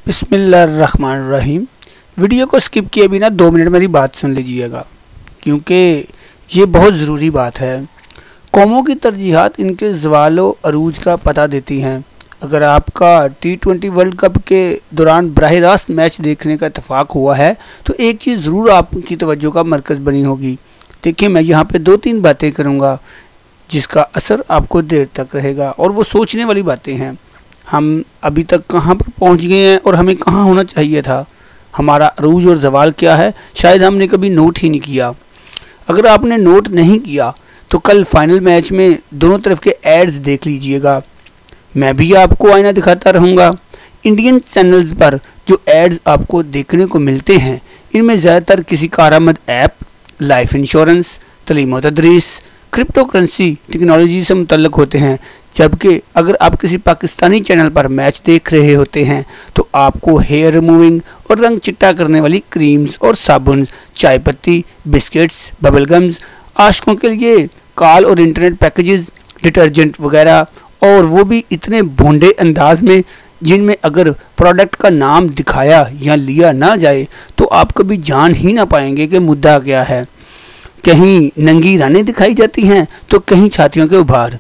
बिस्मिल्लाहिर्रहमानिर्रहीम। वीडियो को स्किप किए बिना 2 मिनट मेरी बात सुन लीजिएगा, क्योंकि ये बहुत ज़रूरी बात है। कौमों की तरजीहात इनके ज़वालो अरूज का पता देती हैं। अगर आपका T20 वर्ल्ड कप के दौरान बराह रास्त मैच देखने का इत्तेफाक हुआ है तो एक चीज़ ज़रूर आपकी तवज्जो का मरकज़ बनी होगी। देखिए, मैं यहाँ पे 2-3 बातें करूँगा जिसका असर आपको देर तक रहेगा, और वो सोचने वाली बातें हैं। हम अभी तक कहाँ पर पहुँच गए हैं और हमें कहाँ होना चाहिए था, हमारा अरूज और ज़वाल क्या है, शायद हमने कभी नोट ही नहीं किया। अगर आपने नोट नहीं किया तो कल फाइनल मैच में दोनों तरफ के एड्स देख लीजिएगा। मैं भी आपको आईना दिखाता रहूँगा। इंडियन चैनल्स पर जो एड्स आपको देखने को मिलते हैं, इनमें ज़्यादातर किसी कारआमद ऐप, लाइफ इंश्योरेंस, तलीम व तदरीस, क्रिप्टो करेंसी, टेक्नोलॉजी से मुतल्लक होते हैं। जबकि अगर आप किसी पाकिस्तानी चैनल पर मैच देख रहे होते हैं तो आपको हेयर रिमूविंग और रंग चिट्टा करने वाली क्रीम्स और साबुन, चाय पत्ती, बिस्किट्स, बबलगम्स, आशिकों के लिए कॉल और इंटरनेट पैकेजेस, डिटर्जेंट वगैरह, और वो भी इतने भोंडे अंदाज में जिनमें अगर प्रोडक्ट का नाम दिखाया या लिया ना जाए तो आप कभी जान ही ना पाएंगे कि मुद्दा क्या है। कहीं नंगी रानें दिखाई जाती हैं तो कहीं छातियों के उभार।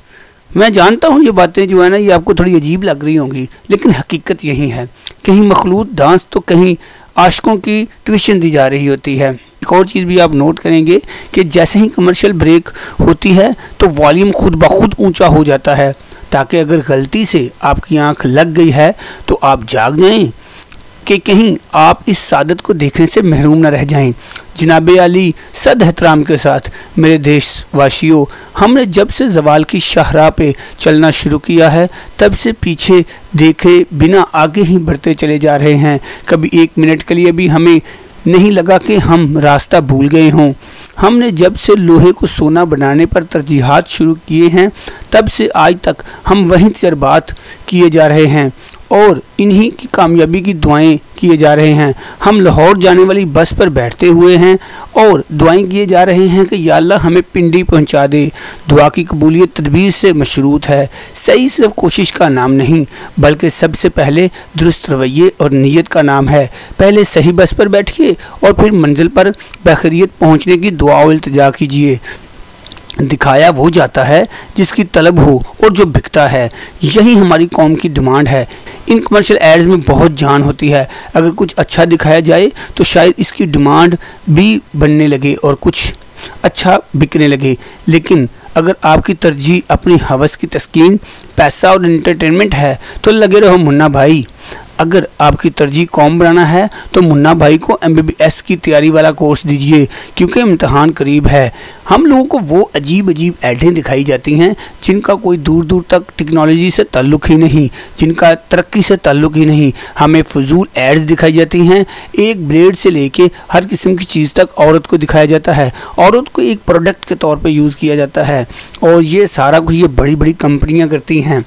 मैं जानता हूँ ये बातें जो है ना, ये आपको थोड़ी अजीब लग रही होंगी, लेकिन हकीकत यही है। कहीं मखलूत डांस तो कहीं आशिकों की ट्यूशन दी जा रही होती है। एक और चीज़ भी आप नोट करेंगे कि जैसे ही कमर्शियल ब्रेक होती है तो वॉल्यूम खुद ब खुद ऊंचा हो जाता है, ताकि अगर गलती से आपकी आंख लग गई है तो आप जाग जाएं कि कहीं आप इस सादत को देखने से महरूम न रह जाएं। जनाब अली, सद एहतराम के साथ मेरे देशवासियों, हमने जब से ज़वाल की शाहराह पे चलना शुरू किया है तब से पीछे देखे बिना आगे ही बढ़ते चले जा रहे हैं। कभी 1 मिनट के लिए भी हमें नहीं लगा कि हम रास्ता भूल गए हों। हमने जब से लोहे को सोना बनाने पर तरजीहात शुरू किए हैं तब से आज तक हम वहीं तजर्बात किए जा रहे हैं और इन्हीं की कामयाबी की दुआएं किए जा रहे हैं। हम लाहौर जाने वाली बस पर बैठते हुए हैं और दुआएं किए जा रहे हैं कि या अल्लाह हमें पिंडी पहुंचा दे। दुआ की कबूलियत तदबीर से मशरूत है। सही सिर्फ कोशिश का नाम नहीं, बल्कि सबसे पहले दुरुस्त रवैये और नीयत का नाम है। पहले सही बस पर बैठिए और फिर मंजिल पर बखैरियत पहुँचने की दुआ और इल्तिजा कीजिए। दिखाया वो जाता है जिसकी तलब हो और जो बिकता है, यही हमारी कौम की डिमांड है। इन कमर्शियल एड्स में बहुत जान होती है। अगर कुछ अच्छा दिखाया जाए तो शायद इसकी डिमांड भी बनने लगे और कुछ अच्छा बिकने लगे। लेकिन अगर आपकी तरजीह अपनी हवस की तस्कीन, पैसा और एंटरटेनमेंट है तो लगे रहो मुन्ना भाई। अगर आपकी तरजीह कौम बनाना है तो मुन्ना भाई को MBBS की तैयारी वाला कोर्स दीजिए, क्योंकि इम्तहान करीब है। हम लोगों को वो अजीब अजीब ऐडें दिखाई जाती हैं जिनका कोई दूर दूर तक टेक्नोलॉजी से ताल्लुक़ ही नहीं, जिनका तरक्की से ताल्लुक़ ही नहीं। हमें फजूल एड्स दिखाई जाती हैं। एक ब्लेड से लेके हर किस्म की चीज़ तक औरत को दिखाया जाता है। औरत को एक प्रोडक्ट के तौर पर यूज़ किया जाता है, और ये सारा कुछ ये बड़ी बड़ी कंपनियाँ करती हैं।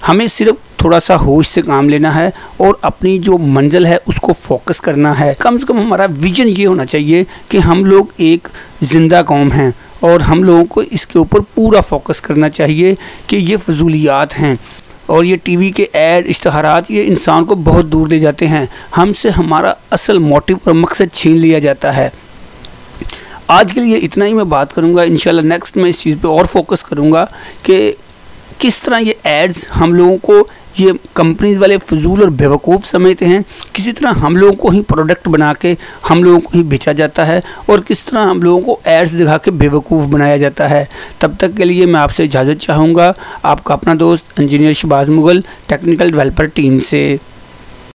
हमें सिर्फ थोड़ा सा होश से काम लेना है और अपनी जो मंजिल है उसको फोकस करना है। कम से कम हमारा विजन ये होना चाहिए कि हम लोग एक ज़िंदा कौम हैं और हम लोगों को इसके ऊपर पूरा फोकस करना चाहिए कि ये फजूलियात हैं और ये टीवी के ऐड, इश्तहारात, ये इंसान को बहुत दूर ले जाते हैं। हमसे हमारा असल मोटिव और मकसद छीन लिया जाता है। आज के लिए इतना ही मैं बात करूँगा। इंशाल्लाह नेक्स्ट मैं इस चीज़ पर और फोकस करूँगा कि किस तरह ये एड्स हम लोगों को ये कंपनीज वाले फजूल और बेवकूफ़ समझते हैं, किसी तरह हम लोगों को ही प्रोडक्ट बना के हम लोगों को ही बेचा जाता है, और किस तरह हम लोगों को एड्स दिखा के बेवकूफ़ बनाया जाता है। तब तक के लिए मैं आपसे इजाज़त चाहूँगा। आपका अपना दोस्त engineer Shahbaz Mughal, technical developer team से।